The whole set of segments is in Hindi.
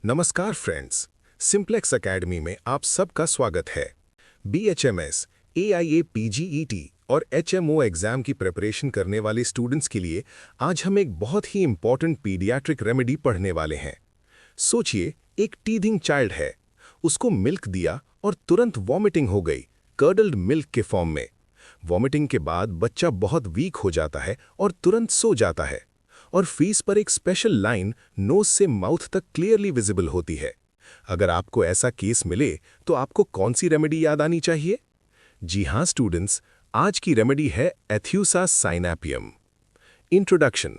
नमस्कार फ्रेंड्स, सिंप्लेक्स एकेडमी में आप सबका स्वागत है। BHMS, AIA PGET और HMO एग्जाम की प्रिपरेशन करने वाले स्टूडेंट्स के लिए आज हम एक बहुत ही इंपॉर्टेंट पीडियाट्रिक रेमेडी पढ़ने वाले हैं। सोचिए, एक टीथिंग चाइल्ड है, उसको मिल्क दिया और तुरंत वॉमिटिंग हो गई, कर्डल्ड मिल्क के फॉर्म में। वॉमिटिंग के बाद बच्चा बहुत वीक हो जाता है और तुरंत सो जाता है, और फेस पर एक स्पेशल लाइन नोज से माउथ तक क्लियरली विजिबल होती है। अगर आपको ऐसा केस मिले तो आपको कौन सी रेमेडी याद आनी चाहिए? जी हाँ स्टूडेंट्स, आज की रेमेडी है एथ्यूसा साइनेपियम। इंट्रोडक्शन।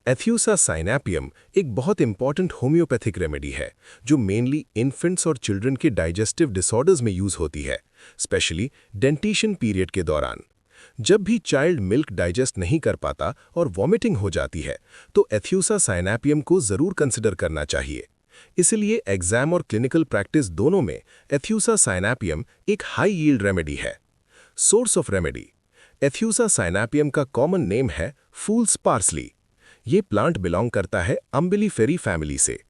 एथ्यूसा साइनेपियम एक बहुत इंपॉर्टेंट होम्योपैथिक रेमेडी है जो मेनली इन्फेंट्स और चिल्ड्रन के डाइजेस्टिव डिसऑर्डर्स में यूज होती है, स्पेशली डेंटिशन पीरियड के दौरान। जब भी चाइल्ड मिल्क डाइजेस्ट नहीं कर पाता और वॉमिटिंग हो जाती है तो एथ्यूसा साइनेपियम को जरूर कंसिडर करना चाहिए। इसलिए एग्जाम और क्लिनिकल प्रैक्टिस दोनों में एथ्यूसा साइनेपियम एक हाई यील्ड रेमेडी है। Source of remedy. Aethusa cynapium का कॉमन नेम है फूल्स पार्सली। ये प्लांट बिलोंग करता है अम्बिलीफेरी फैमिली से।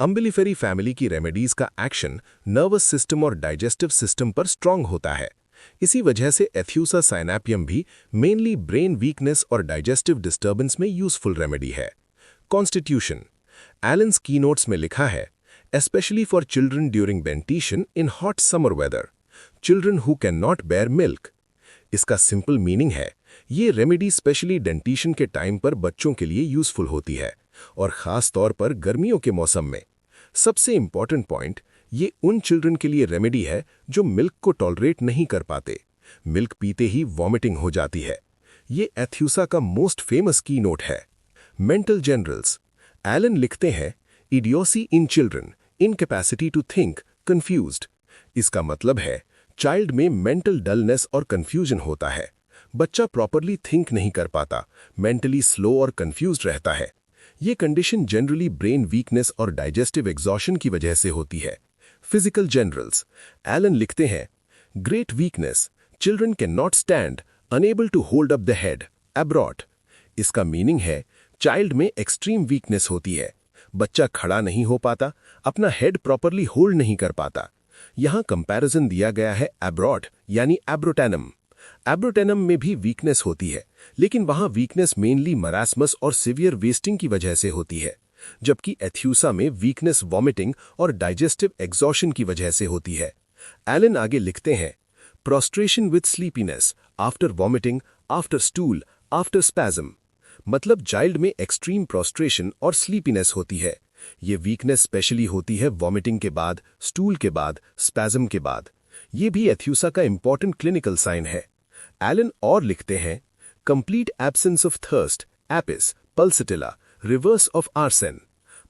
अम्बिलीफेरी फैमिली की रेमेडीज का एक्शन नर्वस सिस्टम और डाइजेस्टिव सिस्टम पर स्ट्रांग होता है। इसी वजह से एथ्यूसा साइनेपियम भी मेनली ब्रेन वीकनेस और डाइजेस्टिव डिस्टर्बेंस में यूजफुल रेमेडी है। कॉन्स्टिट्यूशन। एलन्स कीनोट्स में लिखा है, especially for children during dentition in hot summer weather, children who can not bear milk. इसका सिंपल मीनिंग है, ये रेमेडी स्पेशली डेंटिशन के टाइम पर बच्चों के लिए यूजफुल होती है, और खास तौर पर गर्मियों के मौसम में। सबसे इंपॉर्टेंट पॉइंट, ये उन चिल्ड्रन के लिए रेमेडी है जो मिल्क को टॉलरेट नहीं कर पाते। मिल्क पीते ही वॉमिटिंग हो जाती है। ये एथ्यूसा का मोस्ट फेमस की नोट है। Mental generals. एलन लिखते हैं, idiocy in children, incapacity to think, confused. इसका मतलब है चाइल्ड में मेंटल डलनेस और कंफ्यूजन होता है। बच्चा प्रॉपरली थिंक नहीं कर पाता, मेंटली स्लो और कंफ्यूज्ड रहता है। ये कंडीशन जनरली ब्रेन वीकनेस और डाइजेस्टिव एग्जॉशन की वजह से होती है। Physical generals. एलन लिखते हैं, great weakness, children can not stand, unable to hold up the head, Abrot. इसका मीनिंग है चाइल्ड में एक्सट्रीम वीकनेस होती है, बच्चा खड़ा नहीं हो पाता, अपना हेड प्रॉपरली होल्ड नहीं कर पाता। यहाँ कंपैरिजन दिया गया है एब्रॉट यानी एब्रोटेनम। एब्रोटेनम में भी वीकनेस होती है, लेकिन वहां वीकनेस मेनली मरासमस और सिवियर वेस्टिंग की वजह से होती है, जबकि एथ्यूसा में वीकनेस वॉमिटिंग और डाइजेस्टिव एग्जॉशन की वजह से होती है। एलन आगे लिखते हैं, prostration with sleepiness, after vomiting, after stool, after spasm. मतलब चाइल्ड में एक्सट्रीम प्रोस्ट्रेशन और स्लीपीनेस होती है। ये वीकनेस स्पेशली होती है वॉमिटिंग के बाद, स्टूल के बाद, स्पैज्म के बाद। ये भी एथ्यूसा का इंपॉर्टेंट क्लिनिकल साइन है। एलन और लिखते हैं, complete absence of thirst, Apis, Pulsatilla, reverse of Arsen.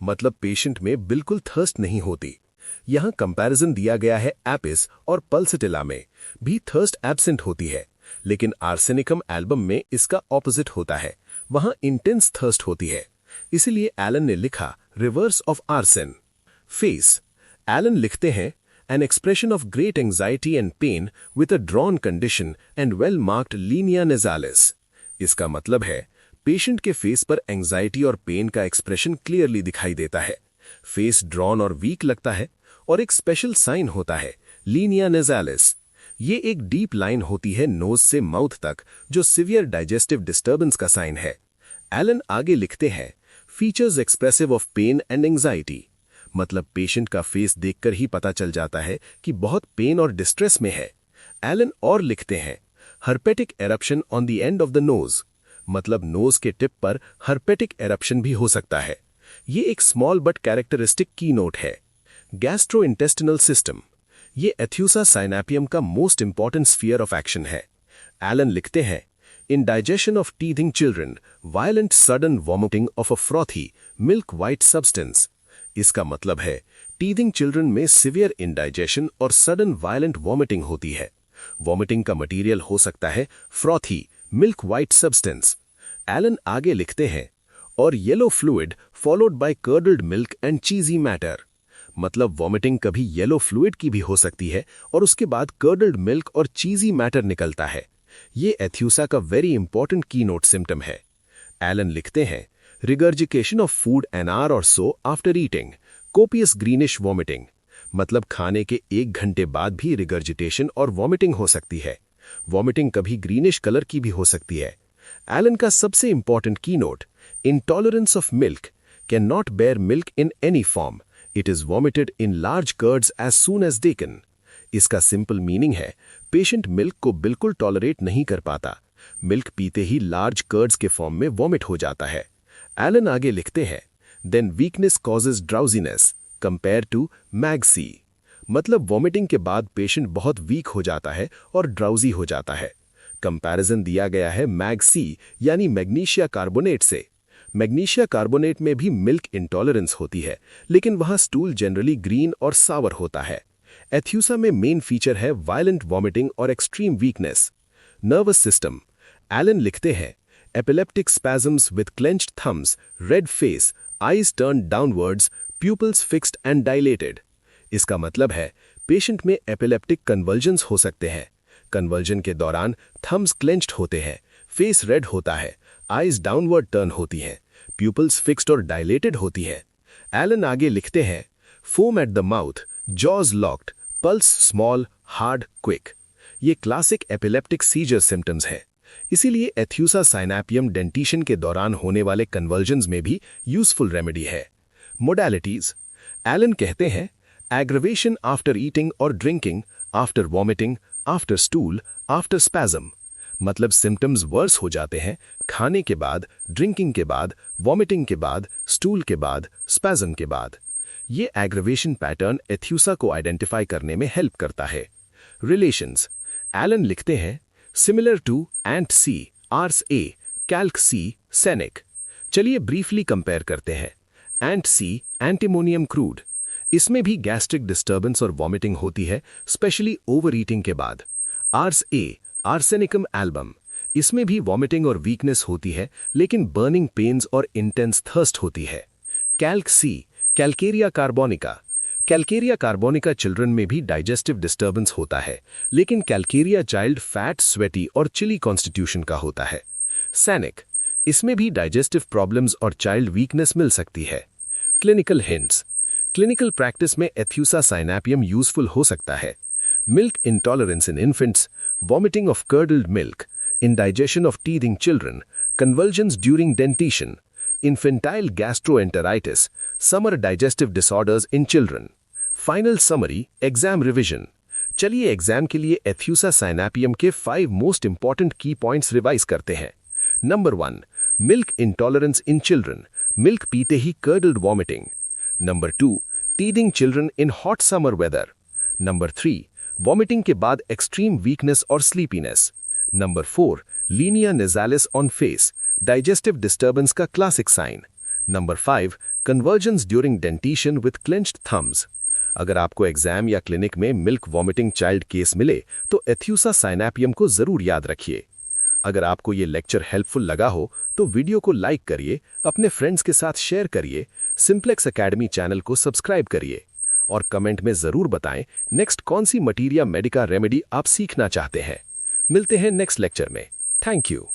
मतलब पेशेंट में बिल्कुल थर्स्ट नहीं होती। यहां कंपैरिजन दिया गया है एपिस और पल्सिटिला में भी थर्स्ट एब्सेंट होती है, लेकिन आर्सेनिकम एल्बम में इसका ऑपोजिट होता है, वहां इंटेंस थर्स्ट होती है। इसलिए एलन ने लिखा reverse of Arsen. Face. Allen लिखते हैं, an expression of great anxiety and pain with a drawn condition and well-marked linea nasalis। इसका मतलब है पेशेंट के फेस पर एंजाइटी और पेन का एक्सप्रेशन क्लियरली दिखाई देता है, फेस ड्रॉन और वीक लगता है, और एक स्पेशल साइन होता है लीनिया नेजालिस। ये एक डीप लाइन होती है नोज से माउथ तक, जो सिवियर डाइजेस्टिव डिस्टर्बेंस का साइन है। एलन आगे लिखते हैं, features expressive of pain and anxiety. मतलब पेशेंट का फेस देखकर ही पता चल जाता है कि बहुत पेन और डिस्ट्रेस में है। एलन और लिखते हैं, herpetic eruption on the end of the nose. मतलब नोज के टिप पर हर्पेटिक एरप्शन भी हो सकता है। ये एक स्मॉल बट कैरेक्टरिस्टिक की नोट है। Gastrointestinal system. ये एथ्यूसा साइनेपियम का most important sphere of action है। एलन लिखते हैं, in digestion of teething children, violent sudden vomiting of a frothy milk white substance. इसका मतलब है टीथिंग चिल्ड्रन में सिवियर इंडाइजेशन और सडन वायलेंट वॉमिटिंग होती है। वॉमिटिंग का मटेरियल हो सकता है frothy milk white substance. Allen आगे लिखते हैं, और yellow fluid followed by curdled milk and cheesy matter. मतलब वॉमिटिंग कभी येलो फ्लूइड की भी हो सकती है और उसके बाद कर्डल्ड मिल्क और चीजी मैटर निकलता है। ये एथ्यूसा का वेरी इंपॉर्टेंट की नोट सिम्टम है। एलन लिखते हैं, regurgitation of food an hour or so after eating, copious greenish vomiting, मतलब खाने के 1 घंटे बाद भी रिगर्जिटेशन और वॉमिटिंग हो सकती है। वॉमिटिंग कभी ग्रीनिश कलर की भी हो सकती है। एलन का सबसे important keynote, intolerance of milk, can not bear milk in any form, it is vomited in large curds as soon as they can. इसका सिंपल मीनिंग है, पेशेंट मिल्क को बिल्कुल टॉलरेट नहीं कर पाता, मिल्क पीते ही लार्ज कर्ड्स के फॉर्म में वॉमिट हो जाता है। एलन आगे लिखते हैं, then weakness causes drowsiness compare to Mag c, मतलब वॉमिटिंग के बाद पेशेंट बहुत वीक हो जाता है और ड्राउजी हो जाता है। कंपैरिजन दिया गया है मैगसी यानी मैग्नीशिया कार्बोनेट से। मैग्नीशिया कार्बोनेट में भी मिल्क इंटॉलरेंस होती है, लेकिन वहां स्टूल जनरली ग्रीन और सावर होता है। एथ्यूसा में मेन फीचर है वायलेंट वॉमिटिंग और extreme weakness. Nervous system, Allen लिखते हैं, epileptic spasms with clenched thumbs, red face, eyes turned downwards, pupils fixed and dilated. इसका मतलब है पेशेंट में एपिलेप्टिक कन्वर्जन्स हो सकते हैं। कन्वर्जन के दौरान थम्स क्लेंच्ड होते हैं, फेस रेड होता है, आईज डाउनवर्ड टर्न होती हैं, प्यूपल्स फिक्स्ड और डायलेटेड होती है। एलन आगे लिखते हैं, foam at the mouth, jaws locked, pulse small, hard, quick. ये क्लासिक एपिलेप्टिक सीजर सिम्टम्स हैं। इसीलिए एथ्यूसा साइनेपियम डेंटिशन के दौरान होने वाले कन्वर्जन्स में भी यूजफुल रेमेडी है। मोडालिटीज, एलन कहते हैं, एग्रवेशन आफ्टर ईटिंग और drinking, after vomiting, after stool, after spasm, मतलब सिम्टम्स वर्स हो जाते हैं खाने के बाद, ड्रिंकिंग के बाद, वॉमिटिंग के बाद, स्टूल के बाद, स्पैज्म के बाद। ये एग्रवेशन पैटर्न एथ्यूसा को आइडेंटिफाई करने में हेल्प करता है। रिलेशंस, एलन लिखते हैं, similar to Ant C, Ars A, Calc C, Senec. चलिए ब्रीफली कंपेयर करते हैं। एंट सी, एंटीमोनियम क्रूड, इसमें भी गैस्ट्रिक डिस्टर्बेंस और वॉमिटिंग होती है, स्पेशली ओवर ईटिंग के बाद। आर्स ए, आर्सेनिकम एल्बम, इसमें भी वॉमिटिंग और वीकनेस होती है, लेकिन बर्निंग पेन्स और इंटेंस थर्स्ट होती है। Calc C, Calcarea carbonica, Calcarea carbonica children में भी डाइजेस्टिव डिस्टर्बेंस होता है, लेकिन कैल्केरिया चाइल्ड फैट, स्वेटी और चिली कॉन्स्टिट्यूशन का होता है। सैनिक, इसमें भी डाइजेस्टिव प्रॉब्लम्स और चाइल्ड वीकनेस मिल सकती है। क्लिनिकल हिंट्स, क्लिनिकल प्रैक्टिस में एथ्यूसा साइनेपियम यूजफुल हो सकता है। Milk intolerance in infants, vomiting of curdled milk, indigestion of teething children, convulsions during dentition, infantile gastroenteritis, summer digestive disorders in children. Final summary, exam revision. चलिए एग्जाम के लिए एथ्यूसा साइनेपियम के 5 most important key points revise करते हैं। Number 1, milk intolerance in children, milk पीते ही curdled vomiting. Number 2, teething children in hot summer weather. Number 3, vomiting के बाद एक्सट्रीम वीकनेस और sleepiness. Number 4, linea nasalis on face, digestive disturbance का classic sign. Number 5, convergence during dentition with clenched thumbs. अगर आपको एग्जाम या क्लिनिक में मिल्क वॉमिटिंग चाइल्ड केस मिले तो एथ्यूसा साइनेपियम को जरूर याद रखिए। अगर आपको ये लेक्चर हेल्पफुल लगा हो तो वीडियो को लाइक करिए, अपने फ्रेंड्स के साथ शेयर करिए, सिंप्लेक्स एकेडमी चैनल को सब्सक्राइब करिए और कमेंट में जरूर बताएं नेक्स्ट कौन सी मटीरिया मेडिका रेमेडी आप सीखना चाहते हैं। मिलते हैं नेक्स्ट लेक्चर में। Thank you.